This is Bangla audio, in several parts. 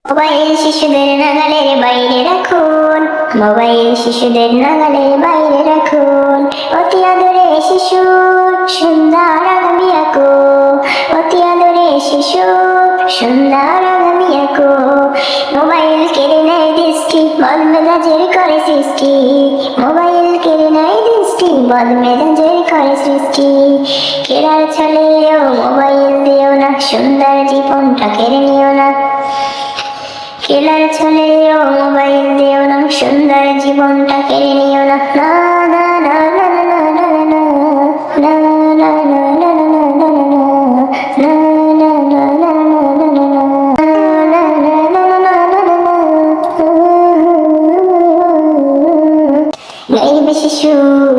মোবাইল শিশুদের নাগালের বাইরে রাখুন, মোবাইল শিশুদের নাগালের বাইরে রাখুন। অতি আদরে শিশু সুন্দর আগামী আঁকো, অতি আদরে শিশু সুন্দর আগামী আঁকো। মোবাইল কেড়ে নেয় দৃষ্টি, বদমেজাজের করে সৃষ্টি। মোবাইল কেড়ে নেয় দৃষ্টি, বদমেজাজের করে সৃষ্টি। কেড়ার ছলেও মোবাইল দিও না, সুন্দর জীবনটা কেড়ে নিও না। কেলার ছলেও মোবাইল দিও না, সুন্দর জীবনটা কেড়ে নিও না। না না না না না না না না না না না গাইবে শিশু,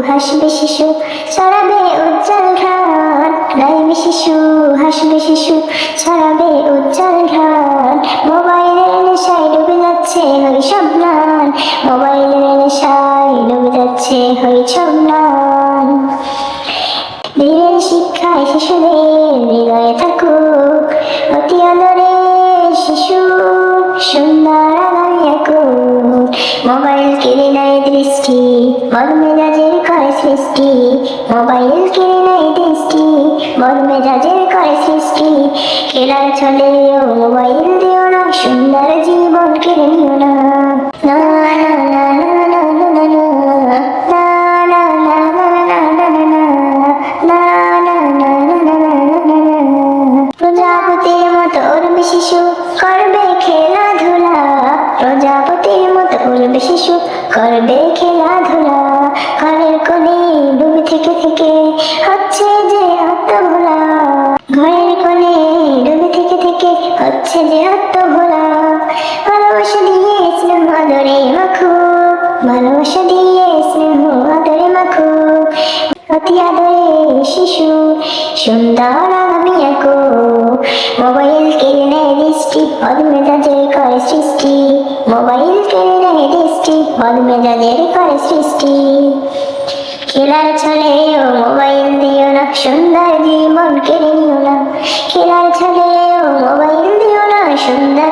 হাসবে শিশু, ছড়াবে উজ্জ্বল ঘ্রাণ। গাইবে শিশু, হাসবে শিশু, ছড়াবে উজ্জ্বল ঘ্রাণ। মোবাইলের নেশায় ডুবে যাচ্ছে শৈশব ম্লান, মোবাইলের নেশায় ডুবে যাচ্ছে শৈশব ম্লান। দিনের শিক্ষায় শিশুদের হৃদয়ে থাকুক, অতি আদরে শিশু সুন্দর আগামী আঁকুক। মোবাইল কেড়ে নেয় দৃষ্টি, বদমেজাজের করে সৃষ্টি। মোবাইল কেড়ে নেয় দৃষ্টি, বদমেজাজের করে সৃষ্টি। খেলার ছলেও মোবাইল দিও না, সুন্দর জীবন কেড়ে নিও না। না না না না না না না প্রজাপতির মতো উড়বে শিশু, করবে খেলাধুলা। প্রজাপতির মতো উড়বে শিশু, করবে খেলাধুলা। ঘরের কোণে ডুবে থেকে থেকে হচ্ছে যে আত্মভোলা। ঘরের কোণে ডুবে থেকে থেকে হচ্ছে যে আত্মভোলা। ভালোবাসা দিয়ে স্নেহ আদরে মাখুক, ভালোবাসা দিয়ে স্নেহ আদরে মাখুক। অতি আদরে শিশু সুন্দর আগামী আঁকো। মোবাইল কেড়ে নেয় দৃষ্টি, বদমেজাজের করে সৃষ্টি। মোবাইল কেড়ে নেয় দৃষ্টি, বদমেজাজের করে সৃষ্টি। খেলার ছলেও মোবাইল দিও না, সুন্দর জীবন কেড়ে নিও না। খেলার ছলেও মোবাইল দিও না, সুন্দর